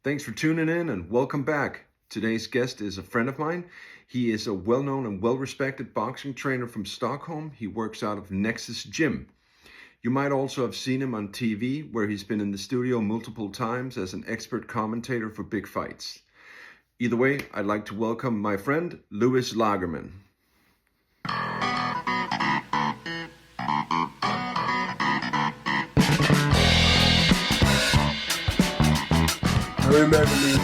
Thanks for tuning in and welcome back. Today's guest is a friend of mine. He is a well known and well respected boxing trainer from Stockholm. He works out of Nexus Gym. You might also have seen him on TV, where he's been in the studio multiple times as an expert commentator for big fights. Either way, I'd like to welcome my friend, Luis Lagerman. I remember me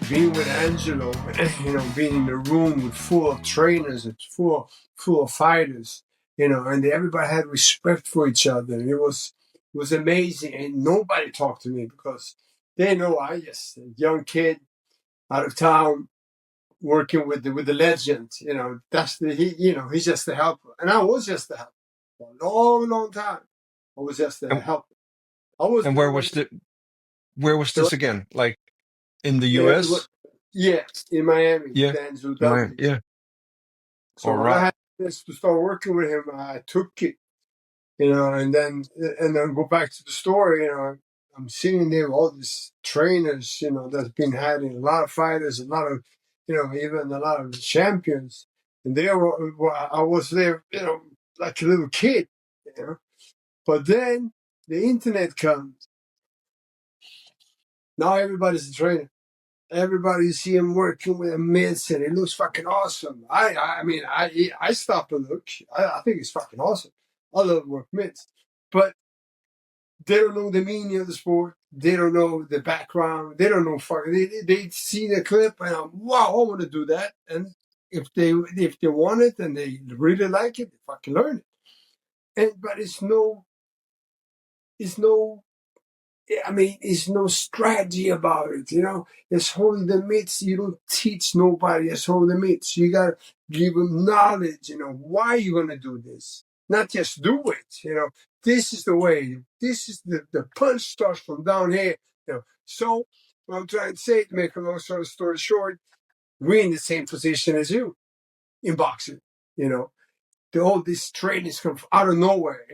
being with Angelo, being in the room with full of trainers and full of fighters, and everybody had respect for each other. And it was amazing, and nobody talked to me because they know I just a young kid out of town working with the legend. He's just the helper, and I was just the helper for a long time. I was just the And, helper. I was and where was this again? Like in the it was, US? yeah, in Miami, Yeah. then Zoo Right. W. Yeah. So All when I right. had this to start working with him, I took it, and then go back to the story. I'm sitting there with all these trainers, that's been having a lot of fighters, a lot of, even a lot of champions, and I was there, like a little kid, But then the internet comes. Now everybody's a trainer. Everybody see him working with a mitts, and it looks fucking awesome. I stopped to look. I think it's fucking awesome. I love work mitts, but they don't know the meaning of the sport. They don't know the background. They don't know fucking. They see the clip and wow, I want to do that. And if they want it and they really like it, they fucking learn it. But it's no. It's no strategy about it, It's holding the myths. You don't teach nobody. It's holding the myths. You gotta give them knowledge, why you're gonna do this. Not just do it, This is the way. This is the punch starts from down here, So what I'm trying to say, to make a long story short, we're in the same position as you in boxing, all these trainings come out of nowhere,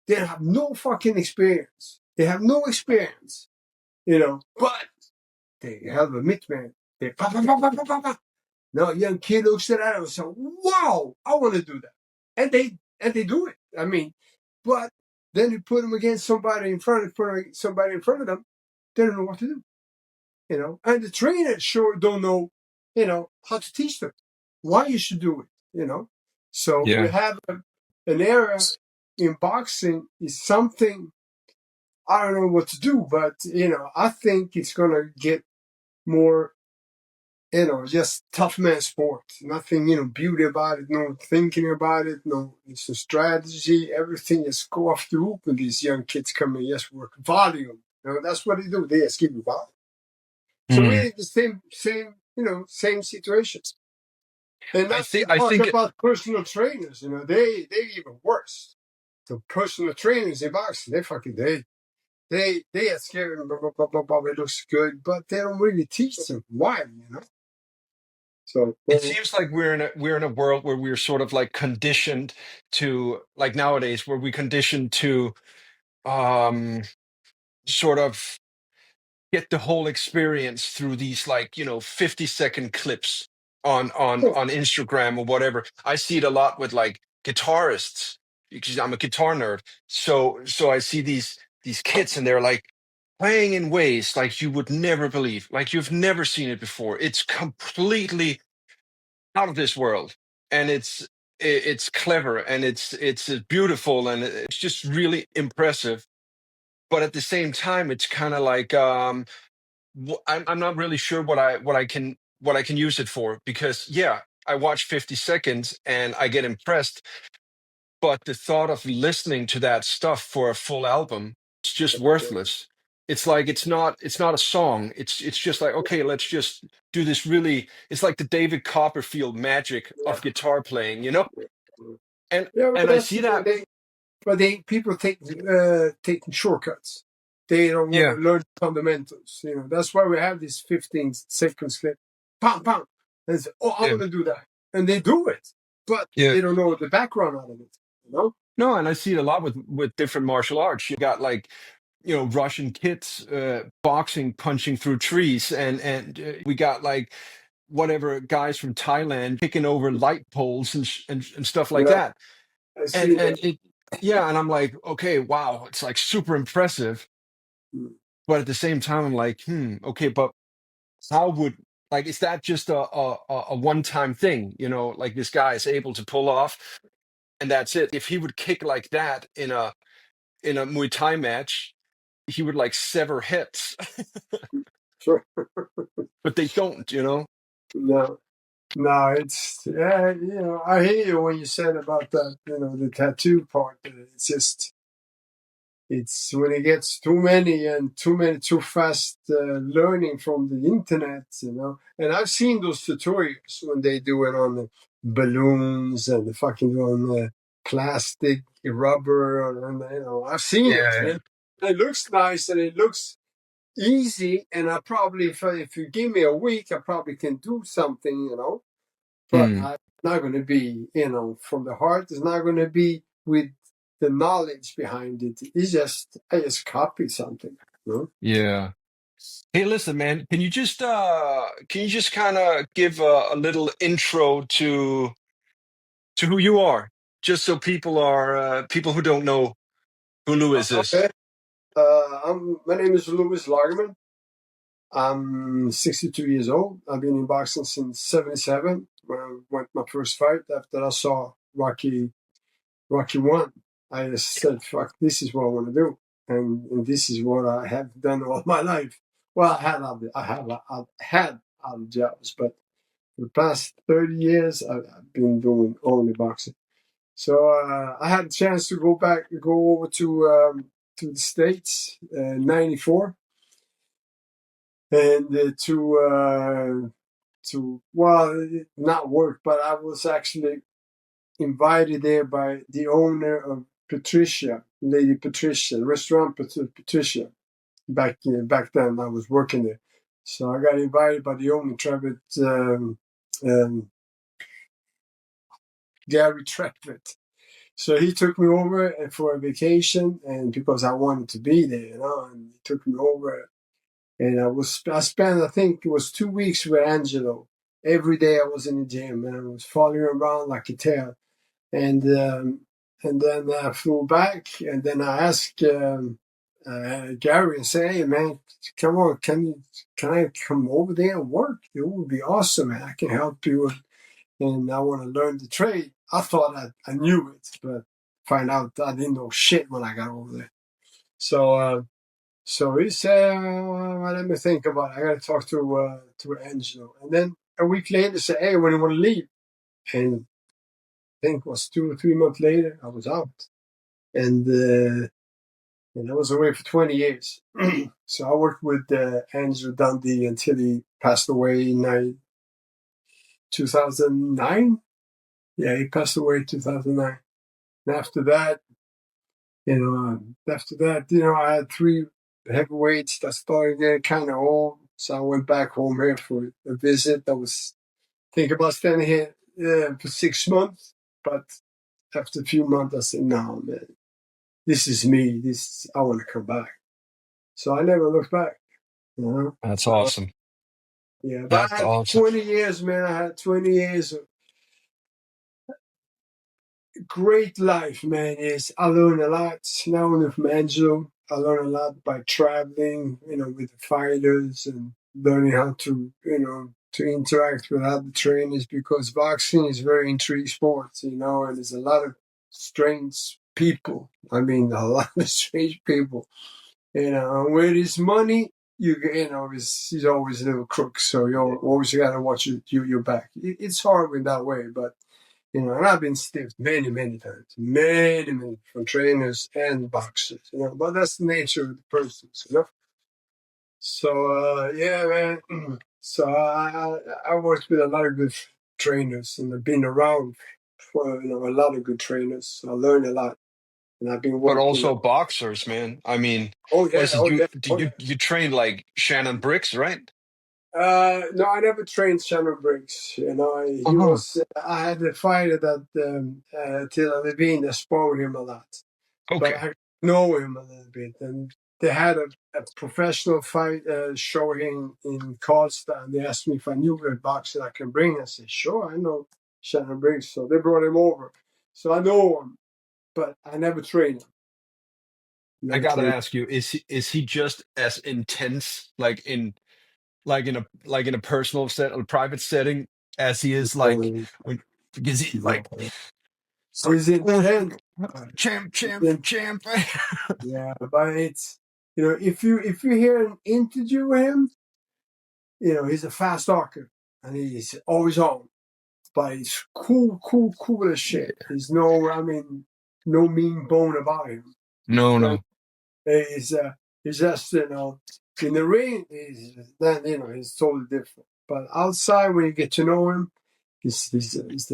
They have no fucking experience. They have no experience, but they have a midman. They pa pa pa pa pa pa pa. Now a young kid looks at that and says, "Wow, I want to do that," and they do it. But then you put them against somebody in front of them, they don't know what to do, And the trainers sure don't know, how to teach them why you should do it. So we Yeah. have an era in boxing is something. I don't know what to do, but I think it's gonna get more, just tough man sport. Nothing, beauty about it, no thinking about it, no, it's a strategy. Everything just go off the roof when these young kids come and just work volume. That's what they do. They just give you volume. So Mm. we're in the same situations. And I not think to I talk think about personal trainers, they even worse. The personal trainers in boxing, they are scared and blah, blah, blah, blah, blah. It looks good, but they don't really teach them why. So, it seems like we're in a world where we're sort of like conditioned to, like nowadays, where we conditioned to um sort of get the whole experience through these, like, 50-second clips on Instagram or whatever. I see it a lot with like guitarists because I'm a guitar nerd. So I see these kids, and they're like playing in ways like you would never believe, like you've never seen it before. It's completely out of this world, and it's clever, and it's beautiful, and it's just really impressive. But at the same time, it's kind of like I'm not really sure what I can use it for, because yeah, I watch 50 seconds and I get impressed, but the thought of listening to that stuff for a full album, it's just worthless. It's like it's not a song. It's just like, okay, let's just do this really. It's like the David Copperfield magic yeah. of guitar playing, you know? And Yeah, but and I that's see the thing. that. People taking shortcuts. They don't want Yeah, to learn fundamentals. That's why we have this 15 seconds clip. Pam, pam. And say, oh, I yeah, want to do that. And they do it. But yeah. they don't know the background out of it. No, and I see it a lot with different martial arts. You got like Russian kids boxing, punching through trees, and we got like whatever guys from Thailand picking over light poles and stuff like Yeah, that. I And see that. and it yeah, and I'm like, okay, wow, it's like super impressive. Mm. But at the same time, I'm like, okay, but how would like is that just a one-time thing? Like this guy is able to pull off, and that's it. If he would kick like that in a Muay Thai match, he would like sever heads, Sure. but they don't. No, no, it's yeah, I hear you when you said about that, the tattoo part. It's just it's when it gets too many and too fast learning from the internet, And I've seen those tutorials when they do it on the balloons and the fucking on the plastic, rubber, and I've seen it. Yeah. And it looks nice and it looks easy. And I probably, if you give me a week, I probably can do something. But Hmm. I'm not going to be, from the heart. It's not going to be with the knowledge behind it. I just copied something. Yeah. Hey, listen, man. Can you just kind of give a little intro to who you are, just so people who don't know who Louis is. Okay. My name is Luis Lagerman. I'm 62 years old. I've been in boxing since '77 when I went my first fight after I saw Rocky 1. I just said, fuck, this is what I want to do. And this is what I have done all my life. Well, I've had other jobs, but for the past 30 years, I've been doing only boxing. So I had a chance to go over to the States, '94, and well, not work, but I was actually invited there by the owner of Patricia, Lady Patricia, restaurant Patricia. Back then, I was working there, so I got invited by the owner, Gary Trevitt. So he took me over for a vacation, and because I wanted to be there, and he took me over, and I spent, I think it was 2 weeks with Angelo. Every day I was in the gym, and I was following around like a tail. And then I flew back, and then I asked Gary and say, "Hey man, come on, can I come over there and work? It would be awesome, man. I can help you, and I want to learn the trade." I thought I knew it, but find out I didn't know shit when I got over there. So he said, well, "Let me think about it. I got to talk to Angelo." And then a week later, say, "Hey, when do you want to leave?" And I think it was 2 or 3 months later, I was out. And I was away for 20 years. So I worked with Andrew Dundee until he passed away in 2009. Yeah, he passed away in 2009. And after that, I had 3 heavyweights that started getting kind of old. So I went back home here for a visit. I was thinking about staying here for 6 months. But after a few months, I said, no, man, this is me. I want to come back. So I never looked back. That's So, awesome. yeah, but I That's had awesome. 20 years, man. I had 20 years of great life, man. I learned a lot. Not only from Angelo, I learned a lot by traveling, with the fighters and learning how to interact with other trainers, because boxing is very intriguing sport, and there's a lot of strange people. I mean, a lot of strange people. And where there's money, he's always a little crook. So you always got to watch your back. It's hard in that way, but and I've been stiffed many, many times, many, many from trainers and boxers. But that's the nature of the person. So yeah, man. So I worked with a lot of good trainers, and I've been around for a lot of good trainers. So I learned a lot, and I've been But working. also boxers, man. I mean, Oh what yeah, is it? oh You yeah, oh you you trained like Shannon Briggs, right? No, I never trained Shannon Briggs. He Uh-huh. was. I had a fighter that Tila Levine that sparred him a lot, but Okay. I know him a little bit, and they had a professional fight show in Karlstad, and they asked me if I knew a boxer I can bring. I said, sure, I know Shannon Briggs. So they brought him over. So I know him, but I never trained him. I Never gotta trained ask you, is he just as intense, like in a personal set, a private setting, as he is like him. when because he like So he's intense. champ, He's champ, in- champ. yeah, but it's, if you hear an interview with him, he's a fast talker and he's always on. But he's cool as shit. There's no mean bone about him. No, no. He's just, in the ring, he's totally different. But outside, when you get to know him, he's nice.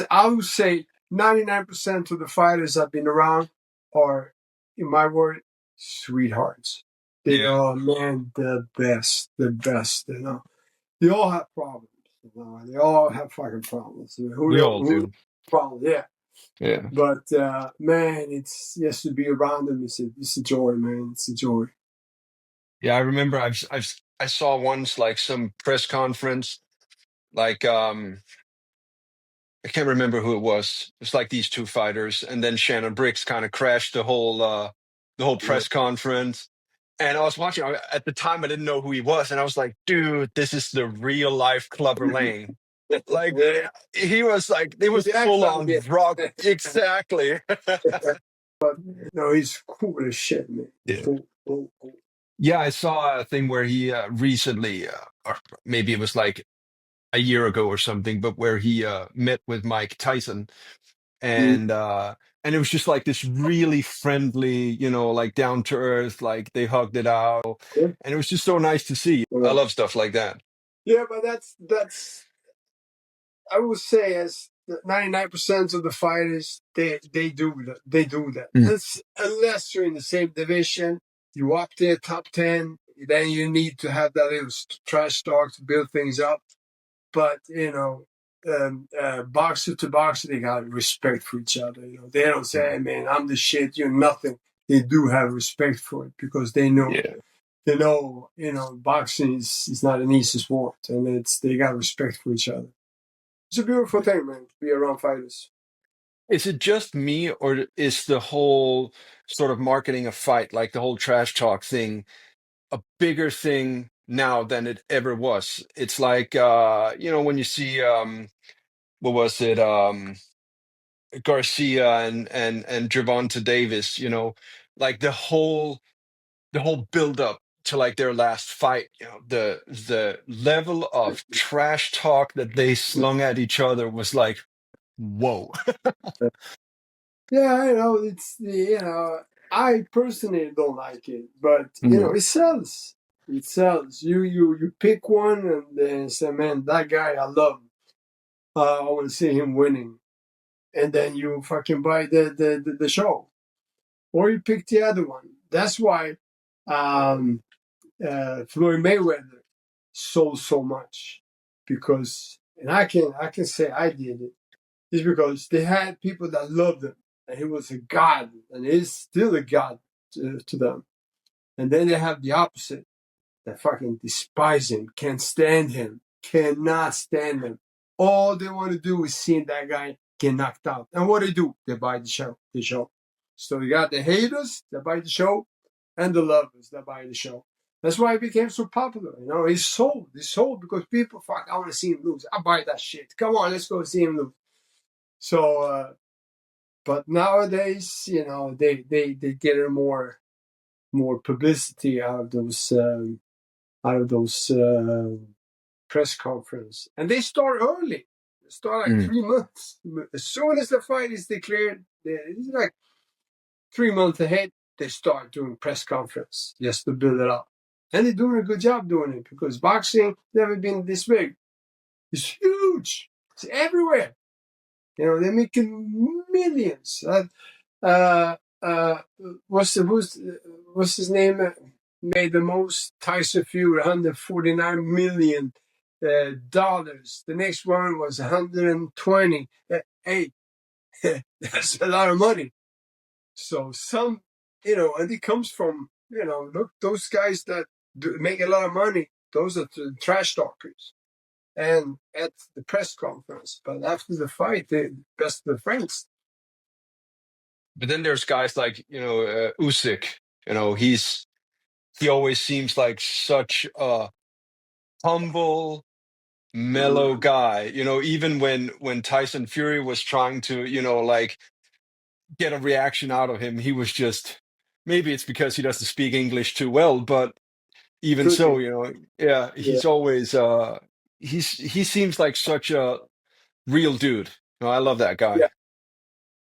I would say 99% of the fighters I've been around are, in my word, sweethearts. They Yeah, are, man, the best. They all have problems. They all have fucking problems. we all Who do. problems? Yeah. Yeah. But man, it's just to be around them. It's a joy, man. It's a joy. Yeah, I remember I saw once like some press conference, like I can't remember who it was. It's like these two fighters, and then Shannon Briggs kind of crashed the whole Yeah. press conference. And I was watching at the time. I didn't know who he was, and I was like, "Dude, this is the real life Clubber Lang." Like Yeah. he was like, it was He acts full like on it. rock. Exactly. But no, he's cool as shit, man. Yeah. Cool. Yeah, I saw a thing where he recently, or maybe it was like a year ago or something, but where he met with Mike Tyson, Mm. and uh and it was just like this really friendly, like down to earth, like they hugged it out, Yeah. and it was just so nice to see. I love stuff like that. Yeah, but that's I would say as 99% of the fighters they do that. They do that. Mm. Unless you're in the same division, you up there top 10, then you need to have that little trash talk to build things up. But boxer to boxer, they got respect for each other. They don't say, "Hey, man, I'm the shit. You're nothing." They do have respect for it because they know. Yeah. They know, boxing is not an easy sport, and they got respect for each other. It's a beautiful thing, man, to be around fighters. Is it just me, or is the whole sort of marketing a fight, like the whole trash talk thing, a bigger thing now than it ever was? It's like when you see what was it, Garcia and Gervonta Davis, like the whole build up to like their last fight, the level of trash talk that they slung at each other was like, whoa. Yeah, I personally don't like it, but Mm. it sells. It sells. You pick one and then say, man, that guy I love. I want to see him winning, and then you fucking buy the show, or you pick the other one. That's why um, Floyd Mayweather sold so much because, and I can say I did it. Is because they had people that loved him, and he was a god, and he's still a god to them. And then they have the opposite that fucking despise him, can't stand him, cannot stand him. All they want to do is seeing that guy get knocked out. And what do? They buy the show. So you got the haters that buy the show, and the lovers that buy the show. That's why he became so popular. He's sold. He's sold because people, fuck, I want to see him lose. I buy that shit. Come on, let's go see him lose. So, but nowadays, they get a more publicity out of those press conference, and they start early. They start like Mm. 3 months. As soon as the fight is declared, it's like 3 months ahead. They start doing press conference just to build it up, and they're doing a good job doing it because boxing never been this big. It's huge. It's everywhere. They're making millions. Uh, uh, what's his name? Made the most Tyson Fury, $149 million. The next one was 120. Hey, that's a lot of money. So some and it comes from, look, those guys that make a lot of money, those are the trash talkers. And at the press conference, but after the fight, they're best of friends. But then there's guys like, Usyk. He always seems like such a humble, mellow guy. Even when Tyson Fury was trying to, like get a reaction out of him, he was just, maybe it's because he doesn't speak English too well, but even Could so, be. yeah, Yeah. he's always he seems like such a real dude. I love that guy. Yeah.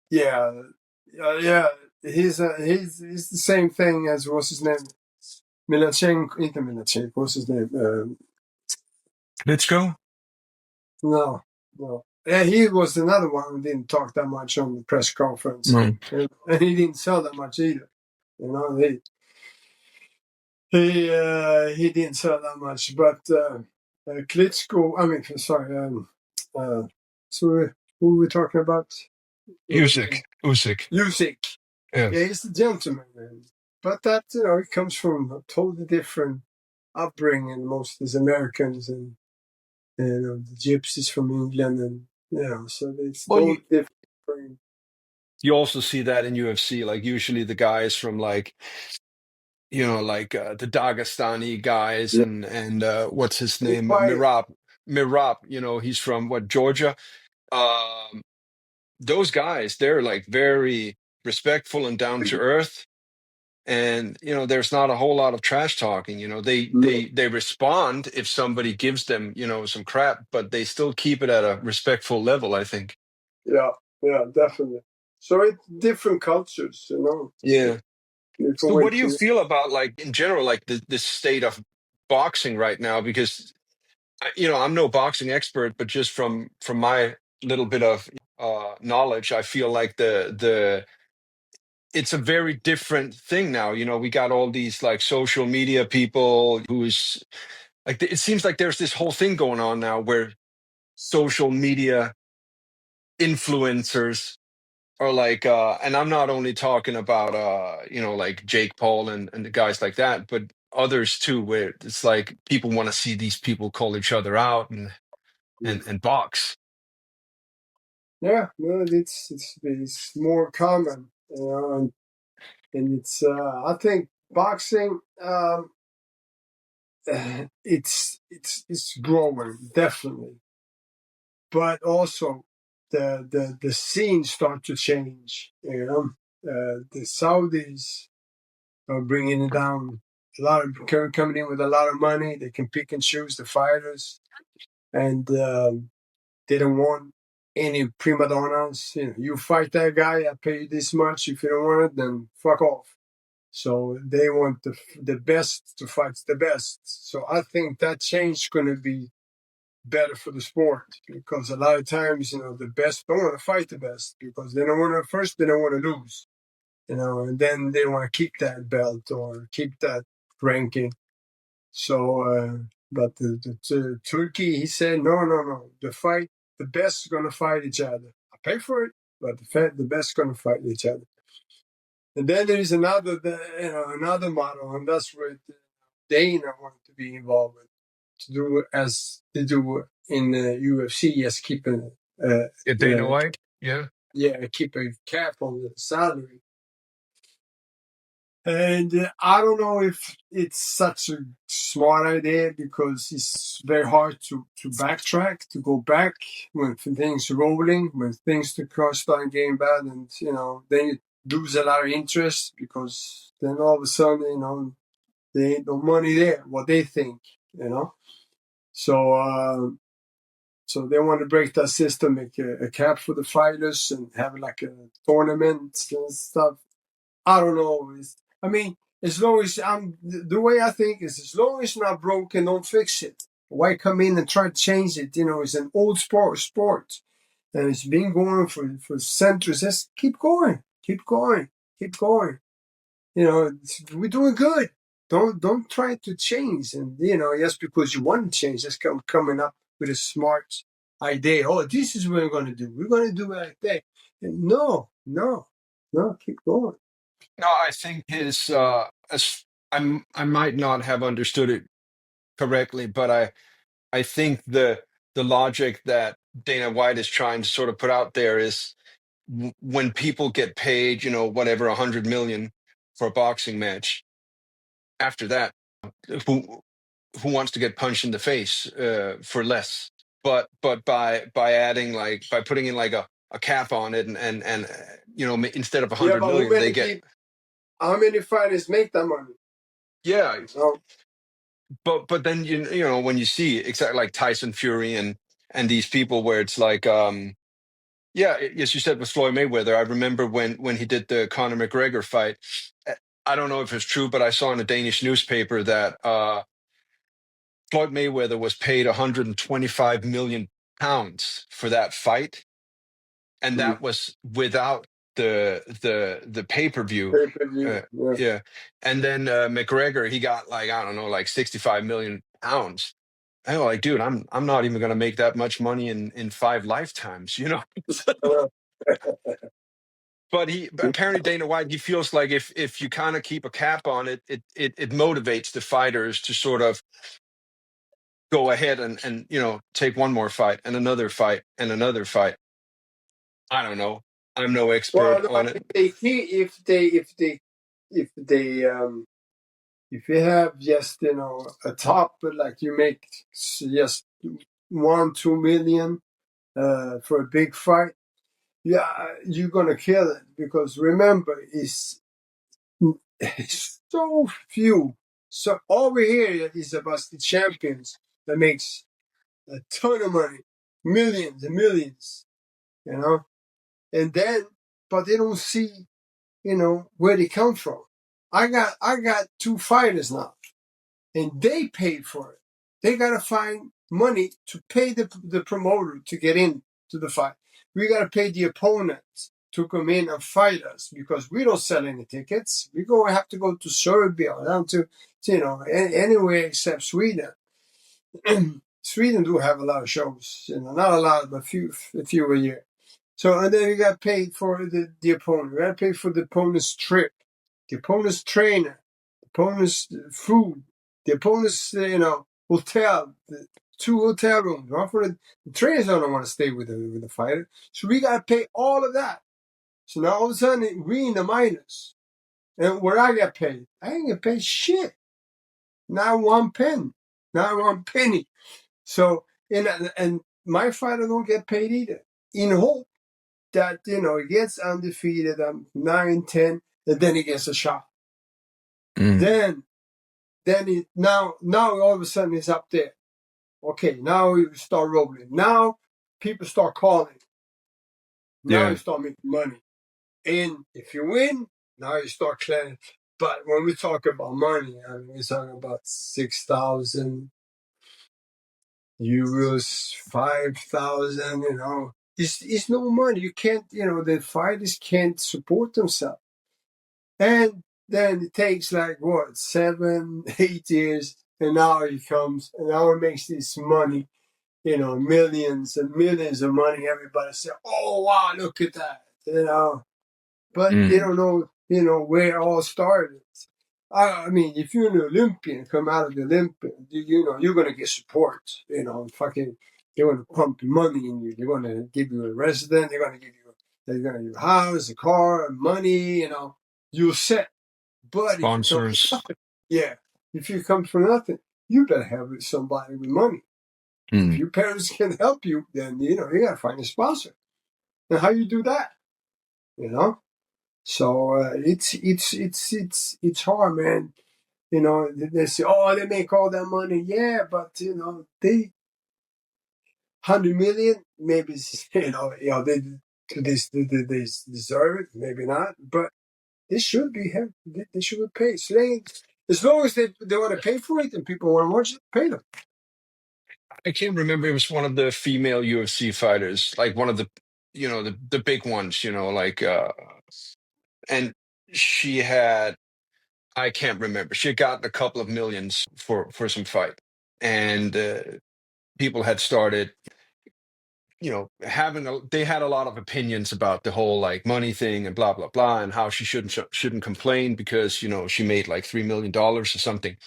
Yeah. Yeah. He's the same thing as, what's his name? Milachenko, inte Milachenko, what's his name? Let's go. No. Yeah, he was another one who didn't talk that much on the press conference. No. And he didn't sell that much either. He didn't sell that much. But Klitschko, so who we're talking about? Usyk. Usyk. Yeah. Yeah, he's a gentleman, man. But that, it comes from a totally different upbringing. Most of these Americans and the gypsies from England, and so it's totally different. You also see that in UFC, like usually the guys from like, the Dagestani guys Yeah. and what's his name? Quiet. Mirab, he's from what, Georgia? Those guys, they're like very respectful and down to earth. And there's not a whole lot of trash talking. They respond if somebody gives them some crap, but they still keep it at a respectful level, I think. Yeah, definitely. So it's different cultures, Yeah. So what do you to- feel about, like, in general, like the state of boxing right now? Because I'm no boxing expert, but just from my little bit of knowledge, I feel like it's a very different thing now. We got all these like social media people who's like, it seems like there's this whole thing going on now where social media influencers are like, and I'm not only talking about like Jake Paul and the guys like that, but others too, where it's like people want to see these people call each other out and box. Yeah, no, it's more common, and it's I think boxing, it's growing definitely, but also the scenes start to change. The Saudis are bringing it down. A lot of coming in with a lot of money. They can pick and choose the fighters, and they don't want any prima donnas. You fight that guy, I pay you this much. If you don't want it, then fuck off. So they want the best to fight the best. So I think that change is going to be better for the sport, because a lot of times, the best don't want to fight the best because they don't want to. First, they don't want to lose, and then they want to keep that belt or keep that ranking. So, but the Turkey, he said, no. The best is going to fight each other. I pay for it, but the best is going to fight each other. And then there is another model, and that's where Dana wanted to be involved with, to do as they do in the UFC, as keeping Dana White, yeah, keep a cap on the salary. And I don't know if it's such a smart idea, because it's very hard to backtrack, to go back when things are rolling, when things start getting bad, and then you lose a lot of interest, because then all of a sudden there ain't no money there. What they think, So so they want to break that system, make a cap for the fighters, and have like a tournament and stuff. I don't know. As long as the way I think is, as long as it's not broken, don't fix it. Why come in and try to change it? It's an old sport, and it's been going for centuries. Just keep going. We're doing good. Don't try to change, and just because you want to change, just coming up with a smart idea. Oh, this is what we're going to do. We're going to do it like that. And no, keep going. No, I think I might not have understood it correctly, but I think the logic that Dana White is trying to sort of put out there is when people get paid, whatever, 100 million for a boxing match, after that, who who wants to get punched in the face for less? But by adding, like, by putting in like a cap on it, and instead of a Yeah, hundred but million, they get. how many fighters make that money? Yeah, No, but then when you see exactly like Tyson Fury and these people, where it's like, yeah, as you said with Floyd Mayweather, I remember when he did the Conor McGregor fight. I don't know if it's true, but I saw in a Danish newspaper that Floyd Mayweather was paid 125 million pounds for that fight, and mm. that was without the pay-per-view. Pay-per-view. Yeah. Yeah, and then McGregor, he got, like, I don't know, like 65 million pounds. I was like, dude, I'm not even gonna make that much money in 5 lifetimes. Uh, But apparently Dana White, he feels like if you kind of keep a cap on it, it motivates the fighters to sort of go ahead and take one more fight and another fight and another fight. I don't know. I'm no well, expert no, on it. if you have just a top, like you make just 1-2 million for a big fight, yeah, you're gonna kill it, because remember, it's so few. So over here is about the champions that makes a ton of money, millions and millions, you know, and then, but they don't see, where they come from. I got two fighters now, and they paid for it. They gotta find money to pay the promoter to get in to the fight. We gotta pay the opponents to come in and fight us, because we don't sell any tickets. Have to go to Serbia, down to anywhere except Sweden. Sweden do have a lot of shows, not a lot, but a few a year. So, and then you got paid for the opponent. You got to pay for the opponent's trip, the opponent's trainer, the opponent's food, the opponent's hotel, the 2 hotel rooms. One for the trainers don't want to stay with the fighter, so we got to pay all of that. So now all of a sudden we in the minus, and where I get paid, I ain't get paid shit. Not one penny, not one penny. So and my fighter don't get paid either. In hope that he gets undefeated, 9-10, and then he gets a shot. Then now all of a sudden he's up there. Okay, now you start rolling. Now people start calling. Now you start making money. And if you win, now you start clearing. But when we talk about money, I mean, we're talking about 6,000 euros, 5,000. It's no money. You can't. The fighters can't support themselves. And then it takes like 7, 8 years, and now he comes, and now he makes this money, millions and millions of money. Everybody say, "Oh wow, look at that," but they don't know, where it all started. I mean, if you're an Olympian, come out of the Olympian, you're gonna get support. Fucking, they're gonna pump money in you. They're gonna give you a resident. They're gonna give you a house, a car, money. You're set. But if you come from Sponsors. nothing, yeah, if you come from nothing, you better have somebody with money. If your parents can help you, then you gotta find a sponsor. And how you do that? So it's hard, man. They say, oh, they make all that money. Yeah, but they 100 million, maybe they deserve it, maybe not, but they should be helped. They should be paid. So as long as they want to pay for it and people want to watch it, pay them. I can't remember. It was one of the female UFC fighters, like one of the, the big ones, like, and she had, I can't remember. She had gotten a couple of millions for some fight, and people had started they had a lot of opinions about the whole like money thing and blah blah blah, and how she shouldn't complain because she made like $3 million or something.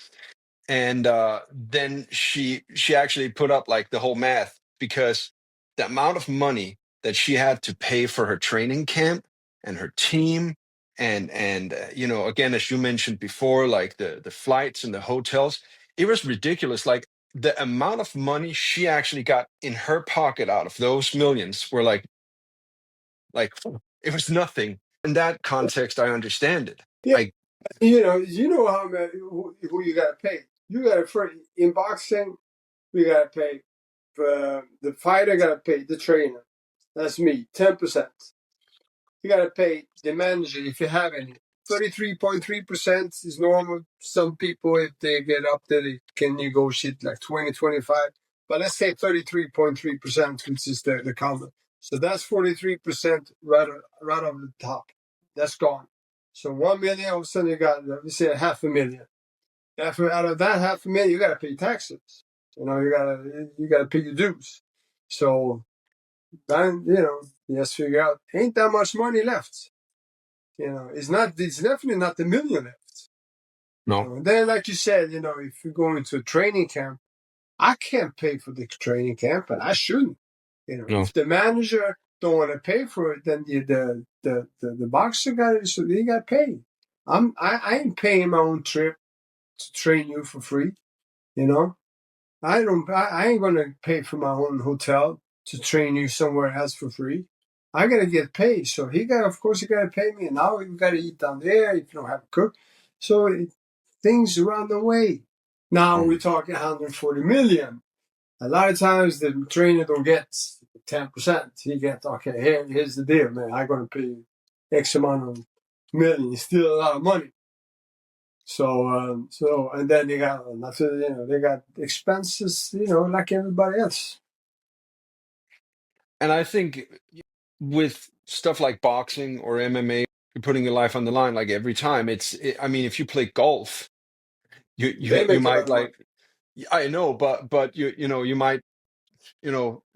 And then she actually put up like the whole math, because the amount of money that she had to pay for her training camp and her team, and again, as you mentioned before, like the flights and the hotels, it was ridiculous. Like the amount of money she actually got in her pocket out of those millions were like it was nothing. In that context, I understand it. Yeah, I you know how many, who you got to pay. You got to, for in boxing, we got to pay. The fighter got to pay the trainer. That's me, 10%. You got to pay the manager if you have any. 33.3% is normal. Some people, if they get up there, they can negotiate like 20, 25. But let's say 33.3%, which is the common. So that's 43% right off the top. That's gone. So 1 million, all of a sudden you got, let's say, $500,000. Out of that $500,000, you got to pay taxes. You got to pay your dues. So then, you just figure out, ain't that much money left. It's definitely not the million left. no. And then, like you said, if you go into a training camp, I can't pay for the training camp, and I shouldn't. No. If the manager don't want to pay for it, then the boxer got it, so they got to pay. I ain't paying my own trip to train you for free. I ain't gonna pay for my own hotel to train you somewhere else for free. I gotta get paid. So of course he gotta pay me, and now you gotta eat down there if you don't have a cook. So things run away. Now we're talking 140 million. A lot of times the trainer don't get 10%. He gets, okay, here's the deal, man. I'm gonna pay you X amount of million. It's still a lot of money. So and then they got they got expenses, like everybody else. And I think with stuff like boxing or MMA, you're putting your life on the line like every time. I mean, if you play golf, They you make a lot might of money. like, I know, but you might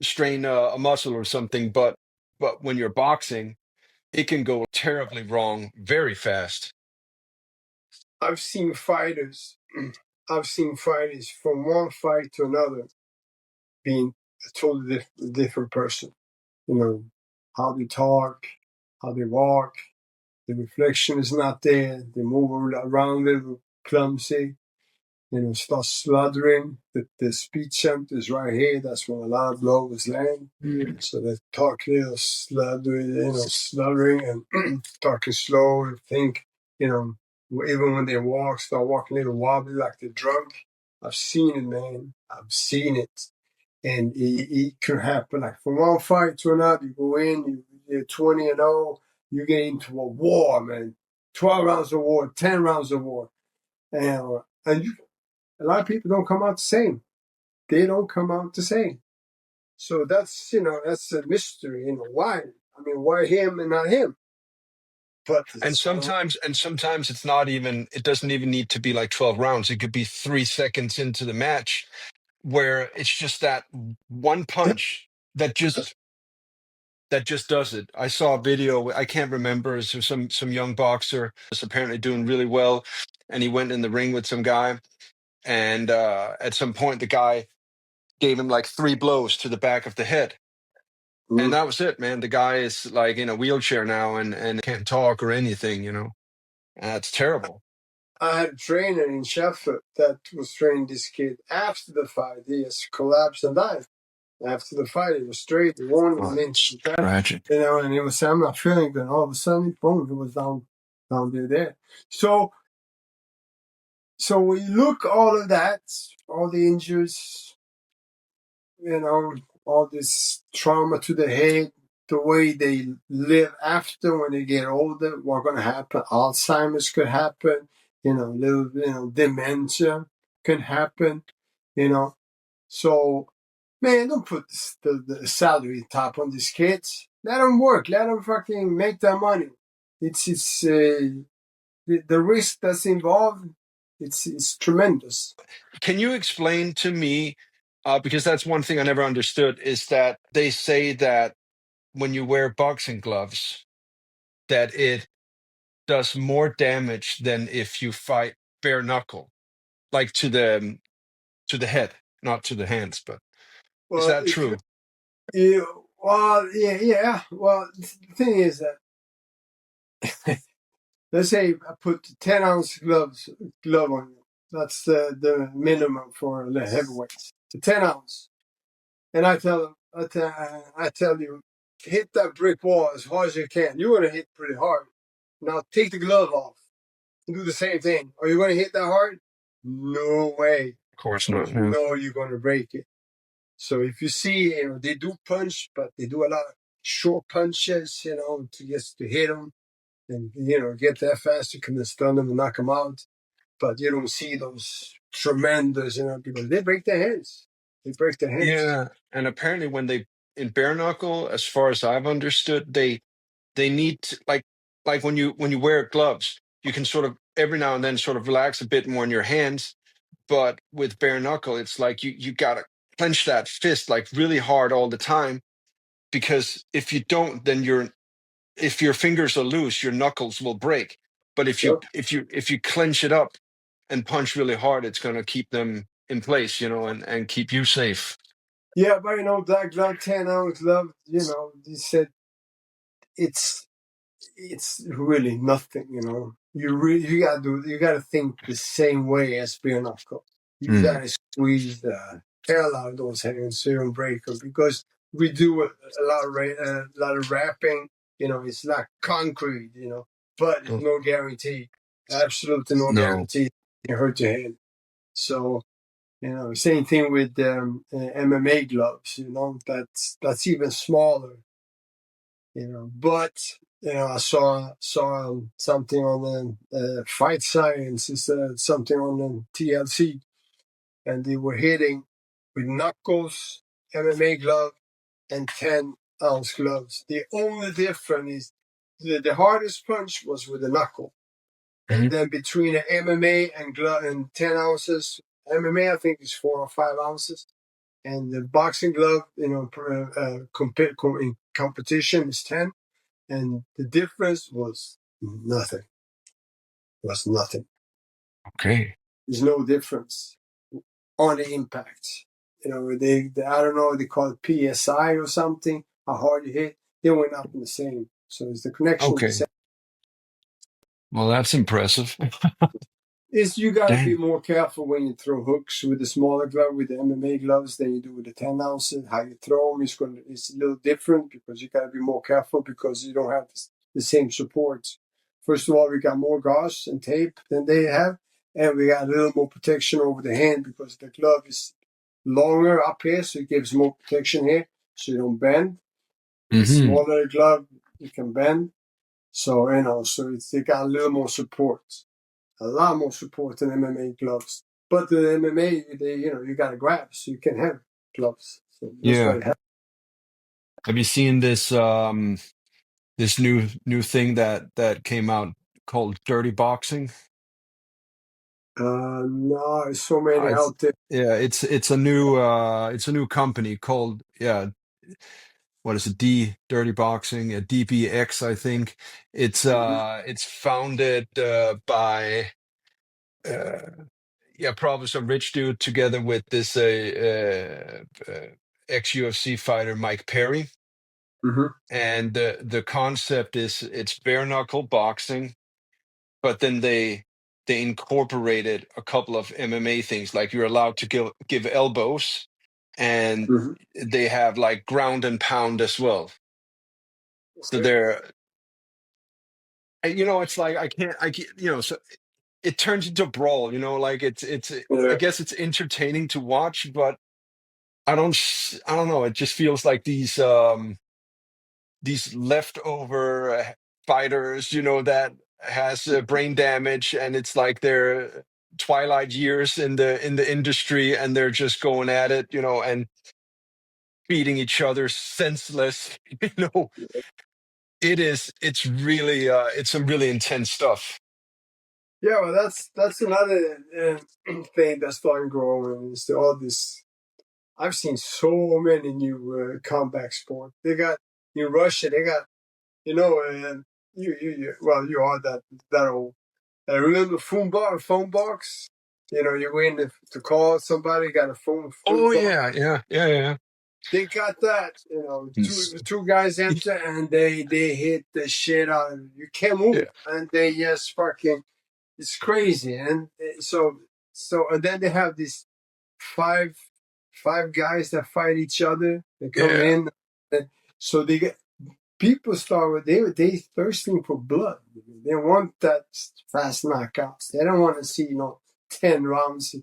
strain a muscle or something, but when you're boxing, it can go terribly wrong very fast. I've seen fighters. I've seen fighters from one fight to another being a totally different person. How they talk, how they walk, the reflection is not there. They move around a little clumsy. Start sluttering. The speech center is right here. That's when a lot of blows land. So they talk little sluttering and talking slow and think, even when they walk, start walking a little wobbly like they're drunk. I've seen it, man. I've seen it. And it can happen. Like from one fight to another, you go in, you're 20-0, you get into a war, man. 12 rounds of war, 10 rounds of war. And a lot of people don't come out the same. They don't come out the same. So that's a mystery. Why? I mean, why him and not him? But And sometimes it doesn't even need to be like 12 rounds. It could be 3 seconds into the match where it's just that one punch that just does it. I saw a video, I can't remember, it's some young boxer was apparently doing really well, and he went in the ring with some guy, and at some point the guy gave him like 3 blows to the back of the head. And that was it, man. The guy is like in a wheelchair now and can't talk or anything, And that's terrible. I had a trainer in Sheffield that was training this kid after the fight. He just collapsed and died. After the fight, he was straight. He warned him into Tragic. and he was saying, I'm not feeling good. And all of a sudden, boom, he was down there. So when you look all of that, all the injuries, all this trauma to the head, the way they live after when they get older, what's going to happen? Alzheimer's could happen, dementia can happen, So, man, don't put the salary top on these kids. Let them work. Let them fucking make their money. It's the risk that's involved. It's tremendous. Can you explain to me because that's one thing I never understood, is that they say that when you wear boxing gloves, that it does more damage than if you fight bare knuckle, like to the head, not to the hands. But is Well, that if true? well, yeah. Well, the thing is that let's say I put 10-ounce glove on you. That's the minimum for the heavyweights. The 10-ounce, and I tell you, hit that brick wall as hard as you can. You're gonna hit pretty hard. Now take the glove off and do the same thing. Are you gonna hit that hard? No way, Of course because not. you Yeah. know you're gonna break it. So if you see, they do punch, but they do a lot of short punches, to just to hit them and get there fast. You can stun them and knock them out. But you don't see those tremendous, people. They break their hands. They break their hands. Yeah, and apparently when they in bare knuckle, as far as I've understood, they need to, like when you wear gloves, you can sort of every now and then sort of relax a bit more in your hands. But with bare knuckle, it's like you gotta clench that fist like really hard all the time, because if you don't, then if your fingers are loose, your knuckles will break. But Yep. if you clench it up and punch really hard, it's gonna keep them in place, and keep you safe. Yeah, but that glove, 10-ounce glove, they said it's really nothing. You gotta think the same way as bare knuckle. You Mm. gotta squeeze the hell out of those hands so you don't break them, because we do a lot of wrapping. It's like concrete. But it's Oh, no guarantee. Absolutely no no. guarantee you hurt your hand. So same thing with MMA gloves. That's even smaller. But I saw something on the Fight Science, something on the TLC, and they were hitting with knuckles, MMA glove, and 10-ounce gloves. The only difference is the hardest punch was with the knuckle, and Mhm. then between the MMA and glove and 10 ounces, MMA I think is 4 or 5 ounces, and the boxing glove, in competition is 10. And the difference was nothing. Was nothing. Okay. There's no difference on the impact. I don't know, they call it PSI or something, how hard you hit. They went up in the same. So it's the connection the Okay. same. Well, that's impressive. You got to be Dang. more careful when you throw hooks with the smaller glove, with the MMA gloves, than you do with the 10 ounces. How you throw them is a little different, because you got to be more careful, because you don't have the same support. First of all, we got more gauze and tape than they have, and we got a little more protection over the hand, because the glove is longer up here, so it gives more protection here, so you don't bend. The Hmm. smaller glove, you can bend. So, they got a little more support, a lot more support than MMA gloves. But the MMA, you got to grab, so you can have gloves. So that's why Yeah. it happens. Have you seen this new thing that came out called Dirty Boxing? No, there's so many It's out there. yeah, it's a new company called, yeah, what is it? Dirty Boxing, DBX, I think. Mm-hmm. It's founded by uh, yeah, probably some rich dude together with this ex UFC fighter Mike Perry. Mm-hmm. And the concept is it's bare knuckle boxing, but then they incorporated a couple of MMA things, like you're allowed to give elbows, and Mm-hmm. they have like ground and pound as well. So Okay. they're it's like so it turns into a brawl, like it's I Yeah. guess it's entertaining to watch, but I don't know, it just feels like these leftover fighters, that has brain damage, and it's like their twilight years in the industry, and they're just going at it, and beating each other senseless. It's really it's some really intense stuff. Yeah, well, that's another thing that's starting growing, is all this I've seen so many new combat sport. They got in Russia. They got you are that old. I remember phone box. You go in to call somebody. Got a phone Oh box. yeah. They got that. Two guys enter and they hit the shit out of you. You can't Yeah. move, and they just fucking. It's crazy, and and then they have these five guys that fight each other. They come Yeah. in, and so they get people start with they thirsting for blood. They want that fast knockouts. They don't want to see 10 rounds.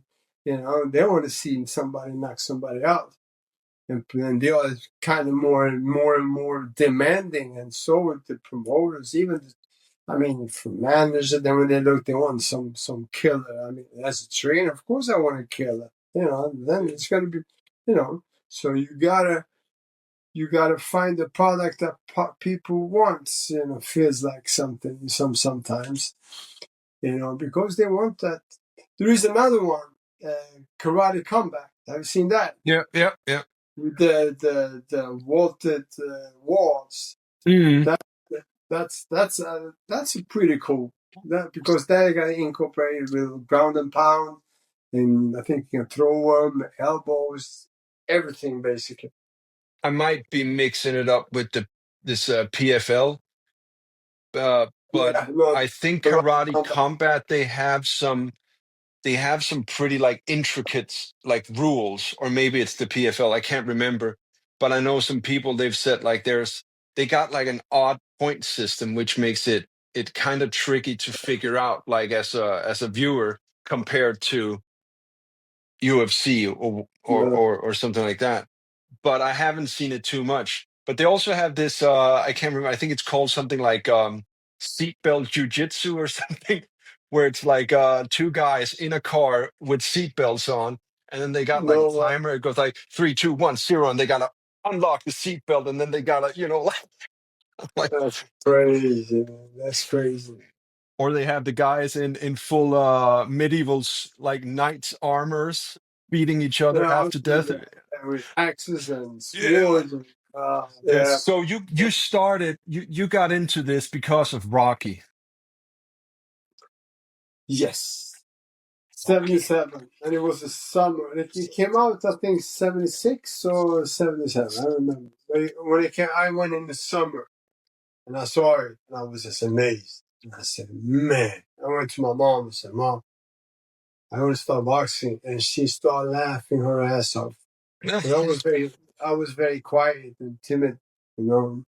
They want to see somebody knock somebody out. And they are kind of more and more demanding, and so with the promoters, even from managers, then when they look, they want some killer. As a trainer, of course, I want a killer. Then it's gonna be, So you gotta find the product that people want. Feels like something sometimes. Because they want that. There is another one, karate comeback. Have you seen that? Yeah. With the vaulted walls. Mm. That's a pretty cool. Because they got incorporated with ground and pound, and I think you can throw them, elbows, everything basically. I might be mixing it up with this PFL, but Yeah, not I think karate Karate combat. Combat they have some pretty like intricate like rules, or maybe it's the PFL. I can't remember, but I know some people they've said like they got like an odd point system, which makes it kind of tricky to figure out like as a viewer compared to UFC No, or something like that. But I haven't seen it too much. But they also have this I can't remember, I think it's called something like seatbelt jujitsu or something, where it's like two guys in a car with seatbelts on, and then they got like a no, timer. It goes like 3, 2, 1, 0, and they gotta unlock the seatbelt, and then they gotta, like that's crazy, man. That's crazy. or they have the guys in full medieval like knights armors beating each other Yeah, half I've to seen death. that. And with axes and Yeah. swords. And, Yes. yeah. So you started you got into this because of Rocky. Yes. Okay. 77, and it was a summer. It came out, I think, 76 or 77. I don't remember. But when it came, I went in the summer and I saw it, and I was just amazed. And I said, "Man!" I went to my mom and said, "Mom, I want to start boxing," and she started laughing her ass off. But I was very quiet and timid, you know,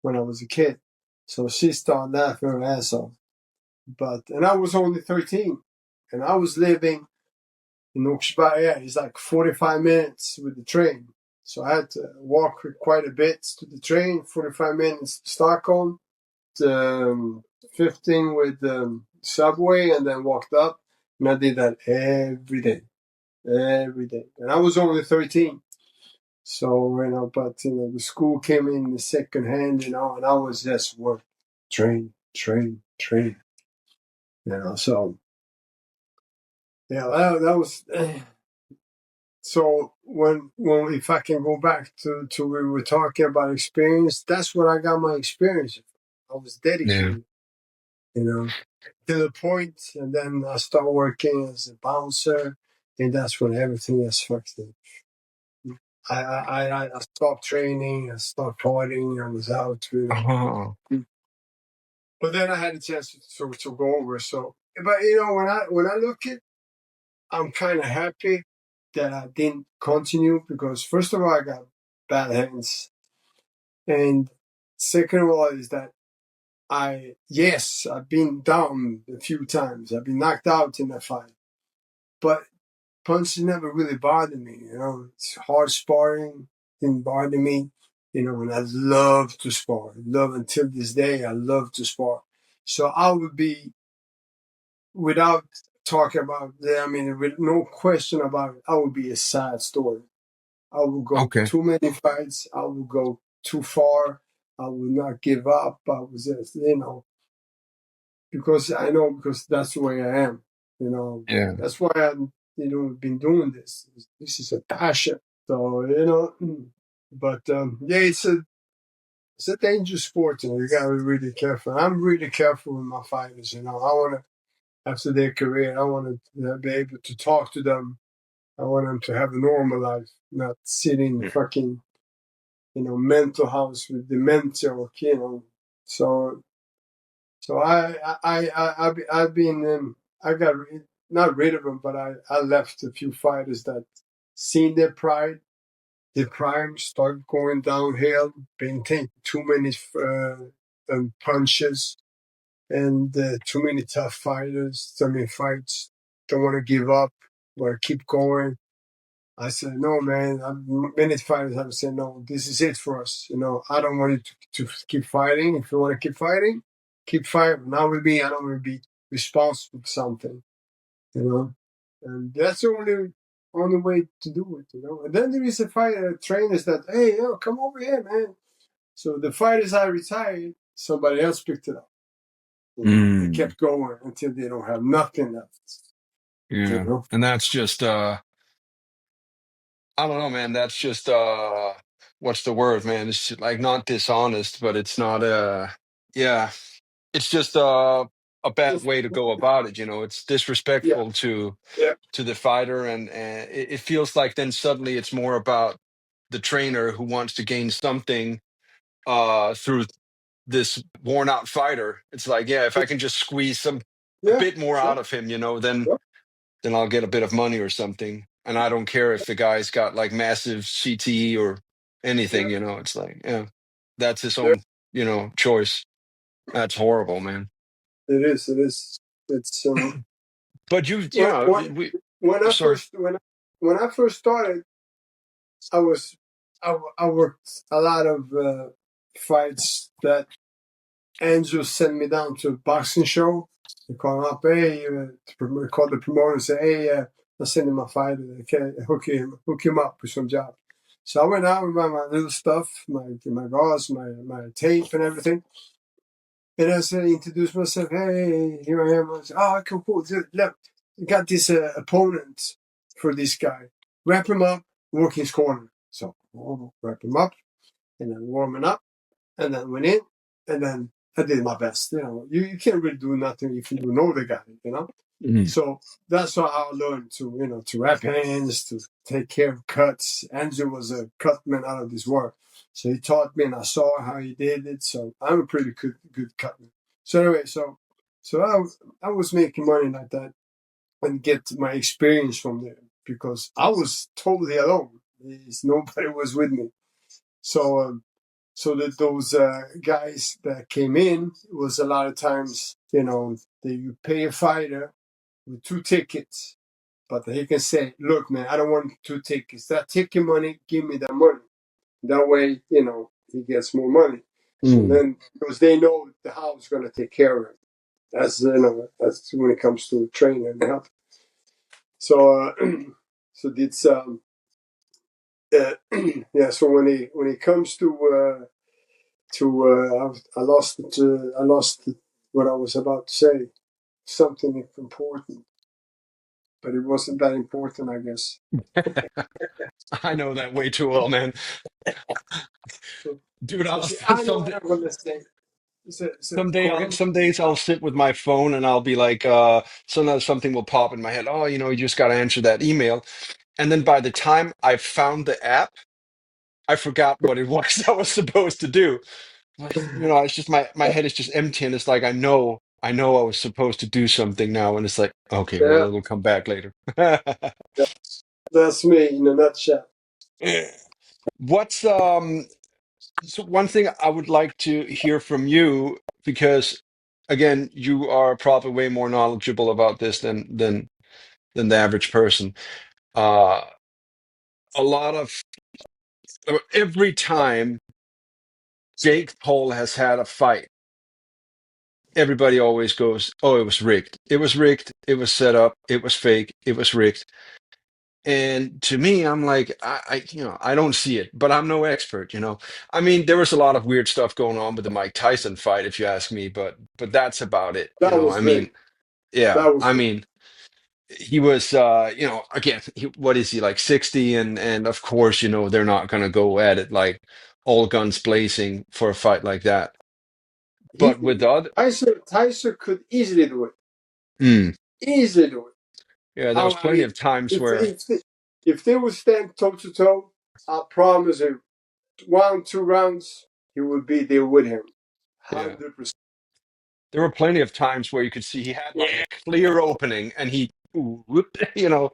when I was a kid. So she started laughing her ass off. And I was only 13, and I was living in Oxberg. Yeah, it's like 45 minutes with the train. So I had to walk quite a bit to the train, 45 minutes to Stockholm, 15 with the subway, and then walked up. And I did that every day, every day. And I was only 13. So, the school came in the second hand, and I was just work, train. So, yeah, that was. So when if I can go back to we were talking about experience, that's what I got my experience from. I was Yeah. dedicated, to the point, and then I started working as a bouncer, and that's when everything is fucked up. I stopped training, I stopped partying, I was out. Oh. But then I had a chance to go over. So, but when I look at, I'm kind of happy that I didn't continue because first of all, I got bad hands, and second of all is that I've been down a few times. I've been knocked out in a fight, but punches never really bothered me. It's hard sparring didn't bother me. And I love to spar. Love until this day. I love to spar. So I would be without talking about that. With no question about it, I would be a sad story. I would go Okay. too many fights. I would go too far. I would not give up. I was just, because I know because that's the way I am. Yeah. That's why been doing this. This is a passion. So but yeah, it's a dangerous sport, and you gotta be really careful. I'm really careful with my fighters. I want to after their career, I want to be able to talk to them. I want them to have a normal life, not sit in Yeah. fucking mental house with dementia or So I've been I got not rid of them, but I left a few fighters that seen their prime start going downhill, been taking too many punches, and too many tough fighters, too many fights. Don't want to give up, want to keep going. I said, no, man. Many fighters have said, no, this is it for us. I don't want you to keep fighting. If you want to keep fighting, keep fighting. Not with me. I don't want to be responsible for something, And that's the only way to do it. And then there is a fighter trainers that, hey, come over here, man. So the fighters I retired, somebody else picked it up. They kept going until they don't have nothing left. Yeah. And that's just I don't know, man. That's just what's the word, man? It's like not dishonest, but it's not yeah. It's just a bad way to go about it, It's Yeah, disrespectful to yeah, the fighter, and it feels like then suddenly it's more about the trainer who wants to gain something through this worn out fighter. It's like, yeah, if I can just squeeze a yeah, bit more sure. out of him, then Sure. I'll get a bit of money or something. And I don't care if the guy's got like massive CTE or anything, Yeah, It's like, yeah, that's his yeah. own, choice. That's horrible, man. It is. It is. It's But when when I sorry. first when I first started, I was I worked a lot of fights that Andrew sent me down to a boxing show. They call him up, hey, call the promoter and say, hey, I'm sending my fighter. Okay, hook him up with some job. So I went out with my little stuff, my gauze, my tape, and everything. And I said, introduce myself. Hey, here I am. I said, oh, cool. Look, I got this opponent for this guy. Wrap him up, work his corner. So wrap him up, and then warm him up, and then went in, and then I did my best. You can't really do nothing if you don't know the guy. Mhm. So that's how I learned to wrap hands, to take care of cuts. Andrew was a cutman out of this world. So he taught me, and I saw how he did it. So I'm a pretty good cutman. So anyway, so I was making money like that and get my experience from there because I was totally alone. Nobody was with me. So that those guys that came in was a lot of times, that you pay a fighter with 2 tickets, but he can say, "Look, man, I don't want 2 tickets. That ticket money, give me that money. That way, he gets more money." So Mm. then, because they know the house is going to take care of him. That's when it comes to training and help. So, so it's yeah. So when it comes to I lost it. I lost what I was about to say. Something important, but it wasn't that important, I guess. I know that way too well, man. So, Dude, so I'll see, I know some what I'm gonna say. So some days I'll sit with my phone and I'll be like, sometimes something will pop in my head. Oh, you just got to answer that email. And then by the time I found the app, I forgot what it was I was supposed to do. Like, it's just my head is just empty, and it's like I know I was supposed to do something now, and it's like, okay, well, yeah, it'll come back later. that's me in a nutshell. What's so one thing I would like to hear from you, because again, you are probably way more knowledgeable about this than the average person. Uh, a lot of every time Jake Paul has had a fight, everybody always goes, "Oh, it was rigged. It was rigged. It was set up. It was fake. It was rigged." And to me, I'm like, I don't see it, but I'm no expert. I mean, there was a lot of weird stuff going on with the Mike Tyson fight, if you ask me, but that's about it. That I was mean, big. yeah, That was I big. mean, he was, again, what is he, like 60? And of course, they're not going to go at it like all guns blazing for a fight like that. He But with the other, Tyson could easily do it. mm, Easily do it. yeah, there was I plenty mean, of times if where, if they would stand toe to toe, I promise you, 1, 2 rounds, he would be there with him, yeah, 100%. there were plenty of times where you could see he had like Yeah, a clear opening and he, ooh, whoop,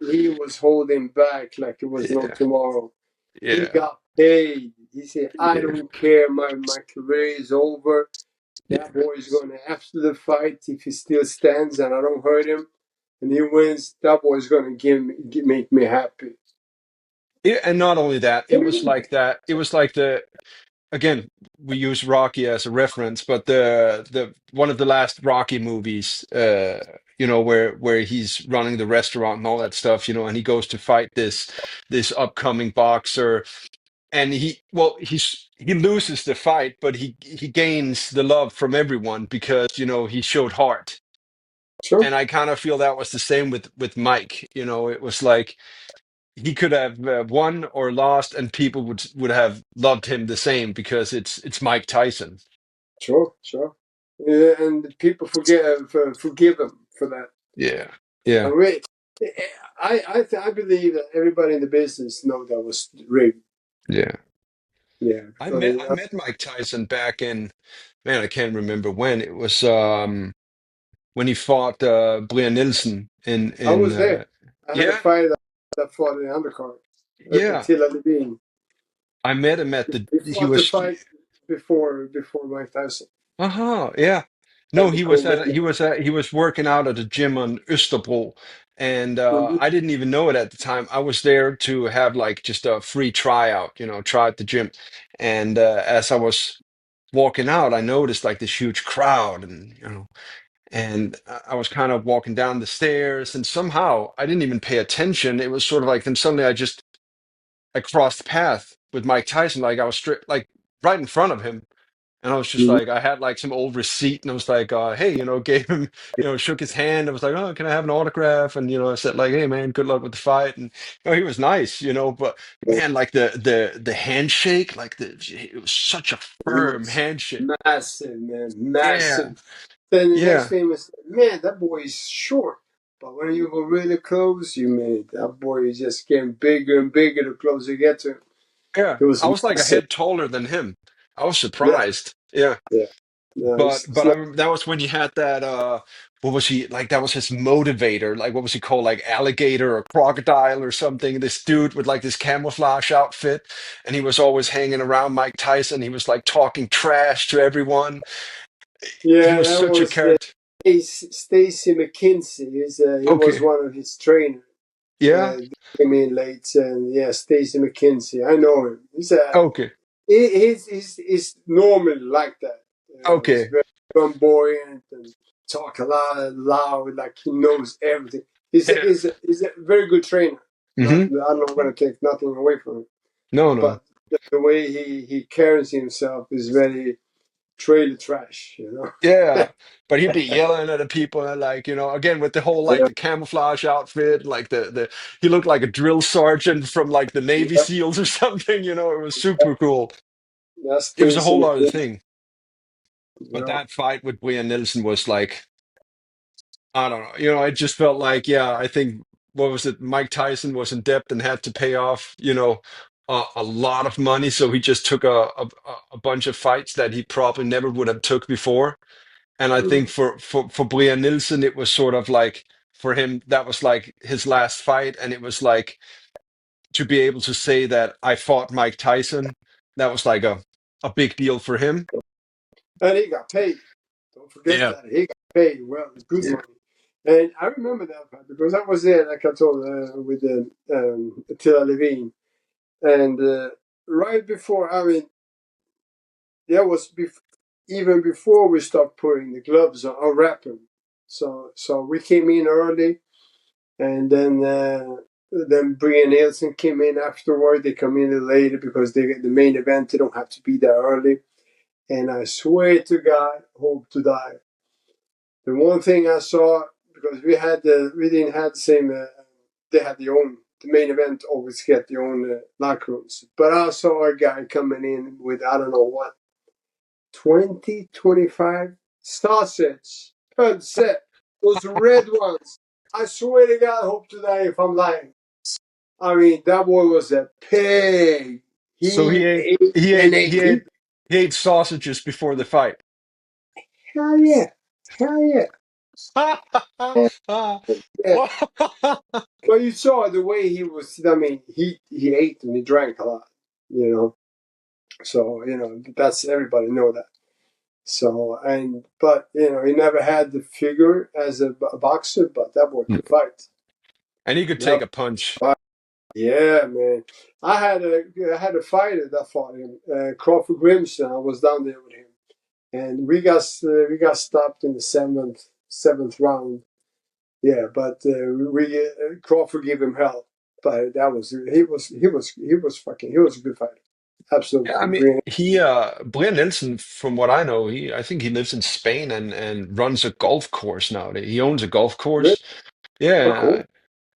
he was holding back like it was no yeah, tomorrow. He yeah, got paid. He said, "I yeah. don't care. My career is over. That Yeah. boy is going to after the fight, if he still stands and I don't hurt him, and he wins, that boy is going to make me happy." Yeah, and not only that, it was like that. It was like again, we use Rocky as a reference, but the one of the last Rocky movies, where he's running the restaurant and all that stuff, and he goes to fight this upcoming boxer, and he loses the fight, but he gains the love from everyone because he showed heart. Sure, And I kind of feel that was the same with Mike. It was like he could have won or lost, and people would have loved him the same because it's Mike Tyson. sure. Yeah, and people forgive him for that. Yeah, I yeah, mean, I believe that everybody in the business know that was rigged. yeah. Yeah, I because met I met Mike Tyson back in, man, I can't remember when. It was when he fought Brian Nielsen I in was there. I had a yeah, fight that fought in the undercard. yeah. Attila Levine. I met him at He he fought the was fight before Mike Tyson. uh-huh, yeah. No, At the co-main. he was working out at a gym on Österbro, and Mhm. I didn't even know it at the time. I was there to have like just a free tryout, try at the gym. And as I was walking out, I noticed like this huge crowd, and I was kind of walking down the stairs, and somehow I didn't even pay attention. It was sort of like then suddenly I crossed path with Mike Tyson, like I was straight like right in front of him. And I was just Mhm. like, I had like some old receipt, and I was like, hey, gave him, shook his hand. I was like, oh, can I have an autograph? And I said like, hey, man, good luck with the fight. And he was nice, but man, like the handshake, like it was such a It firm was handshake. massive, man, Yeah, massive. Then the next yeah, thing was, man, that boy is short. But when you go really close, you mean that boy is just getting bigger and bigger the closer you get to him. yeah. It was I was like a massive. head taller than him. I was Yeah, surprised. Yeah. yeah. No, But it's I not. remember that was when you had that what was he like, that was his motivator, like what was he called, like alligator or crocodile or something, this dude with like this camouflage outfit, and he was always hanging around Mike Tyson. He was like talking trash to everyone. He Yeah, was that such a was character. Stacy McKinsey. He was Okay. one of his trainers. Yeah. Came in late, and yeah, Stacy McKinsey. I know him. Okay. He's normally like that. He's Okay. very flamboyant and talk a lot loud, like he knows everything. Yeah. He's a very good trainer. Not, Hmm. I'm not going to take nothing away from him, No, no. but the way he carries himself is very trailer trash. Yeah, but he'd be yelling at the people and like, again with the whole like Yeah, the camouflage outfit, like the he looked like a drill sergeant from like the Navy yeah, SEALs or something, it was super cool. that's It was a Stacy whole other McKinsey. thing. You But know, that fight with Brian Nielsen was like, I don't know, it just felt like, yeah, I think what was it, Mike Tyson was in debt and had to pay off, a lot of money, so he just took a bunch of fights that he probably never would have took before. And I think Mhm. for Brian Nielsen, it was sort of like for him that was like his last fight, and it was like to be able to say that I fought Mike Tyson. That was like a big deal for him. And he got paid. Don't forget Yeah. that he got paid well, good Yeah. money. And I remember that part because I was there, like I told, with Attila Levine, and right before, I mean, that was even before we stopped putting the gloves on or wrapping. So we came in early, and then Brian Nielsen came in afterward. They come in later because they get the main event. They don't have to be there early. And I swear to God, hope to die. The one thing I saw, because we didn't have the same. They had the main event always get their own locker rooms. But I saw a guy coming in with I don't know what 20, 25 sausage per set. Those red ones. I swear to God, I hope to die if I'm lying. I mean, that boy was a pig. So He ate and ate. he ate sausages before the fight. Hell yeah. Hell yeah. Yeah. But you saw the way he was. I mean, he ate and he drank a lot. You know, so that's everybody know that. So but he never had the figure as a boxer, but that boy could fight. And he could take a punch. Yeah, man. I had a fighter that fought him, Crawford Grimson. I was down there with him, and we got stopped in the seventh round. Yeah, but Crawford gave him hell. But that was he was a good fighter. Yeah, I Absolutely, mean, brilliant. Brian Nelson, from what I know, I think he lives in Spain and runs a golf course nowadays. He owns a golf Really course. Yeah, cool.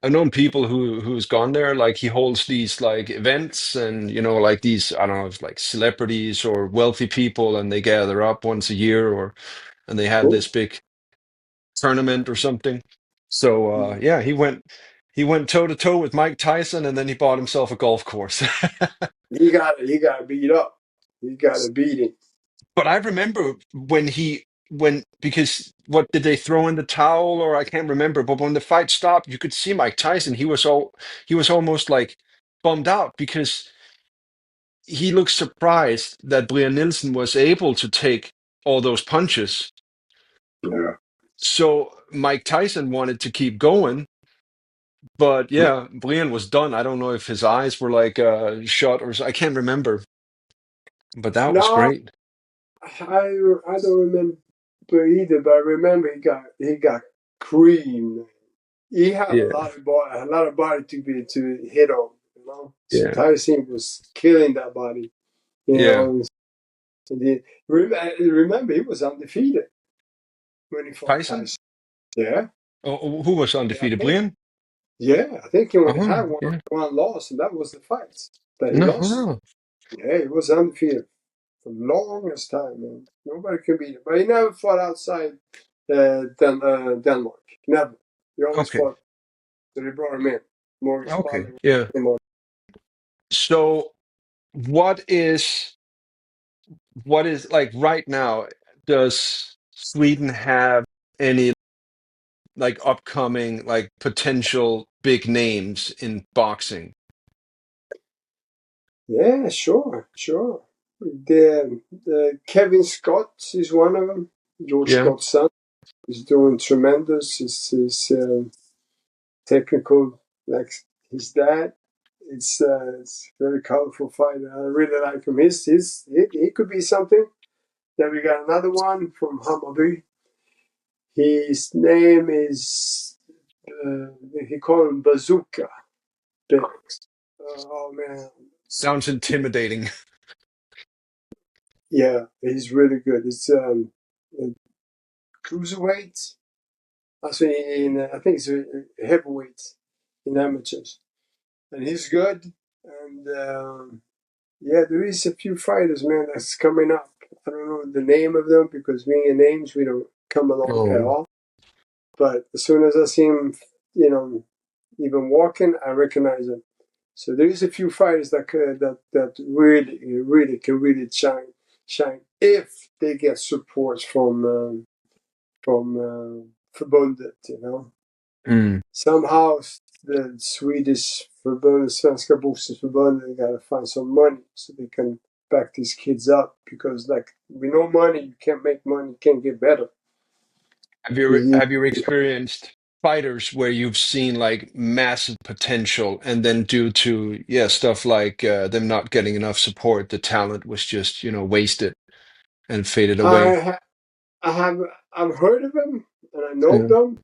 I've known people who's gone there. Like he holds these like events, and like these, I don't know, it's like celebrities or wealthy people, and they gather up once a year, and they have Cool. this big tournament or something. So Mm. yeah, he went toe to toe with Mike Tyson, and then he bought himself a golf course. He got beat up. He got a beating. But I remember when because what did they throw in the towel, or I can't remember, but when the fight stopped, you could see Mike Tyson. He was almost like bummed out because he looked surprised that Brian Nielsen was able to take all those punches. Yeah. So Mike Tyson wanted to keep going, but yeah, Brian was done. I don't know if his eyes were like shut I can't remember, but that was No, great. I don't remember either, but I remember he got creamed. He had Yeah, a lot of body to hit on. So yeah, Tyson was killing that body. You yeah. know, and remember he was undefeated when he fought Tyson? Tyson. Yeah, Oh, who was yeah, undefeated? Brian? I think he only Oh, had yeah. one loss, and that was the fight that he No, lost. no. Yeah, he was undefeated for the longest time, man. Nobody could beat him. But he never fought outside Denmark. Never. He always Okay. fought. So they brought him in. Morris Okay. father. Yeah. So what is like right now, does Sweden have any like upcoming like potential big names in boxing? Yeah, sure, sure. The Kevin Scott is one of them. George Yeah. Scott's son is doing tremendous. His technical, like his dad. It's a very colorful fighter. I really like him. He could be something. Then we got another one from Hammarby. His name is he called him Bazooka. Oh man, Sounds intimidating. yeah, he's really good. It's cruiserweight. I think it's a heavyweight in amateurs, and he's good. And yeah, there is a few fighters, man, that's coming up. I don't know the name of them because being in names, we don't come along at Oh, all. But as soon as I see him, you know, even walking, I recognize him. So there is a few fighters that really can really shine if they get support from förbundet. mm. Somehow the Swedish förbundet, Svenska boxningsförbundet, got to find some money so they can back these kids up because like with no money you can't make money, you can't get better. Have you experienced fighters where you've seen like massive potential, and then due to stuff like them not getting enough support, the talent was just wasted and faded away? I I have I've heard of them and I know Yeah. them,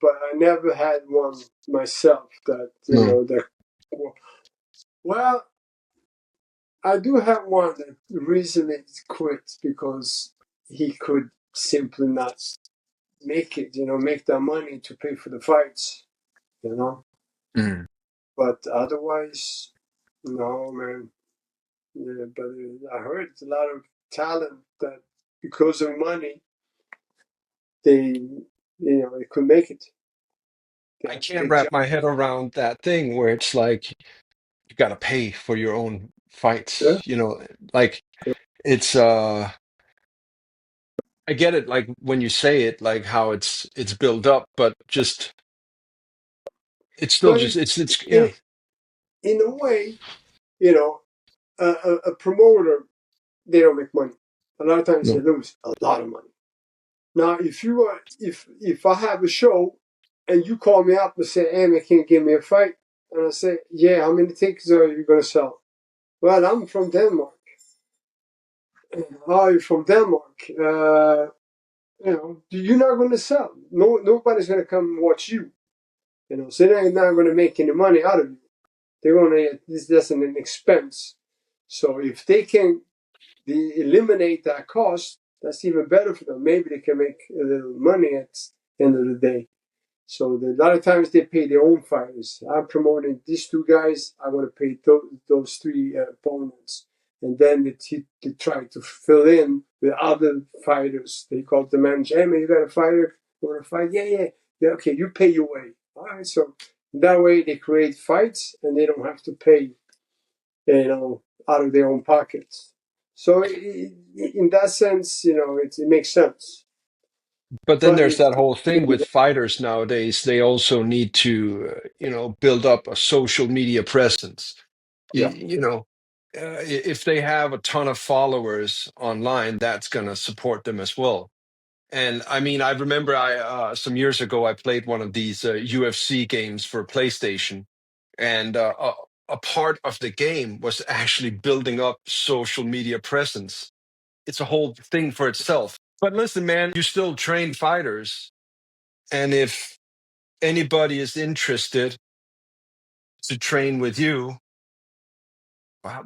but I never had one myself that No. that. Well, I do have one that recently quit because he could simply not. make it, make that money to pay for the fights, you know. Mm. But otherwise, no, man. Yeah, but I heard a lot of talent that because of money, they could make it. They I have to can't take wrap jobs. my head around that thing where it's like you got to pay for your own Yeah. fights, like it's I get it, like when you say it, like how it's built up, but just it's still But just it, it's yeah. in in a way, you know, a promoter, they don't make money. A lot of times they No. lose a lot of money. Now, if I have a show and you call me up and say, "Hey, man, can you give me a fight?" and I say, "Yeah, how many tickets are you going to sell?" Well, I'm from Denmark. How are you from Denmark? You're not going to sell. No, nobody's going to come watch you. So they're not going to make any money out of you. They're going to this doesn't an expense. So if they can eliminate that cost, that's even better for them. Maybe they can make a little money at the end of the day. So a lot of times they pay their own fighters. I'm promoting these two guys. I want to pay those three opponents, and then they try to fill in with other fighters. They call the manager. Hey man, you got a fighter? You want to fight? Yeah. Okay, you pay your way. All right. So that way they create fights, and they don't have to pay, out of their own pockets. So in that sense, it makes sense. But then But there's if that whole thing with fighters nowadays. They also need to, build up a social media presence. You, yeah, you know, if they have a ton of followers online, that's going to support them as well. And I mean, I remember I some years ago I played one of these UFC games for PlayStation, and a part of the game was actually building up social media presence. It's a whole thing for itself. But listen, man, you still train fighters, and if anybody is interested to train with you,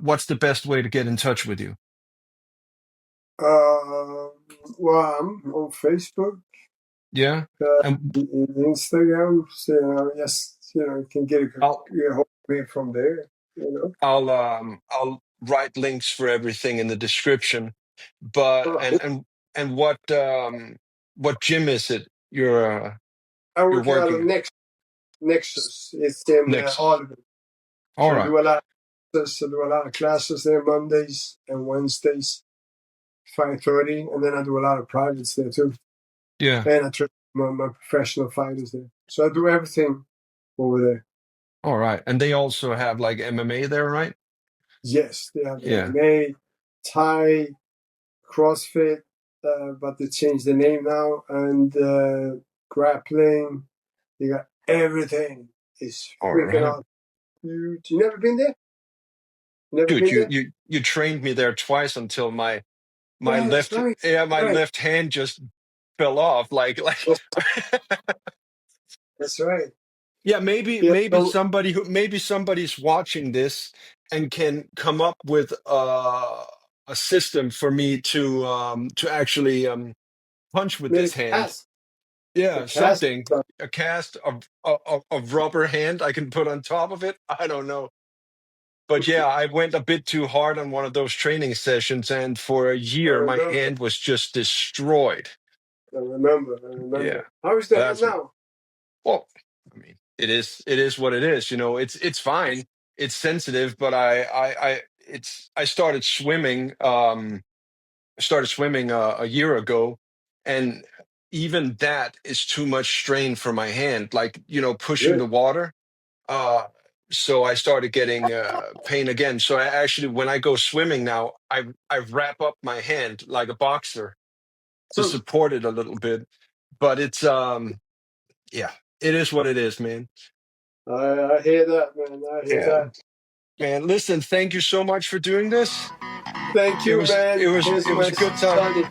what's the best way to get in touch with you? Uh, well, I'm on Facebook, Yeah, uh, and Instagram. So, yes, you can I'll get a hold of me from there. I'll write links for everything in the description. But Uh, and what gym is it I you're work out of working at? Nexus. It's in Nexus. Hollywood. All So I right. do a lot. I do a lot of classes there Mondays and Wednesdays, 5:30, and then I do a lot of privates there too. Yeah. And I train my professional fighters there. So I do everything over there. All right. And they also have like MMA there, right? Yes, they have Yeah. MMA, Thai, CrossFit, but they changed the name now, and grappling. You got everything. It's All freaking right. out. You never been there? Never Dude, been you there? you you trained me there twice until my Yeah, that's left right. yeah, my Right. left hand just fell off like That's, that's right. yeah, maybe Yeah. maybe So somebody's watching this and can come up with a system for me to actually punch with made this hand. a Yeah, cast. something. A cast of rubber hand I can put on top of it. I don't know. But yeah, I went a bit too hard on one of those training sessions, and for a I year, my remember. hand was just destroyed. I remember. I Yeah, remember. How is the hand that's now? well. I mean, it is what it is. It's fine. It's sensitive, but I started swimming. I started swimming a year ago, and even that is too much strain for my hand. Like pushing Really? the water. Uh, so I started getting pain again. So I actually, when I go swimming now, I wrap up my hand like a boxer to Hmm. support it a little bit. But it's yeah, it is what it is, man. I hear that, man. I hear Yeah, that. man. Listen, thank you so much for doing this. Thank It you, was man. it was Here's it was my a good time. Sonny.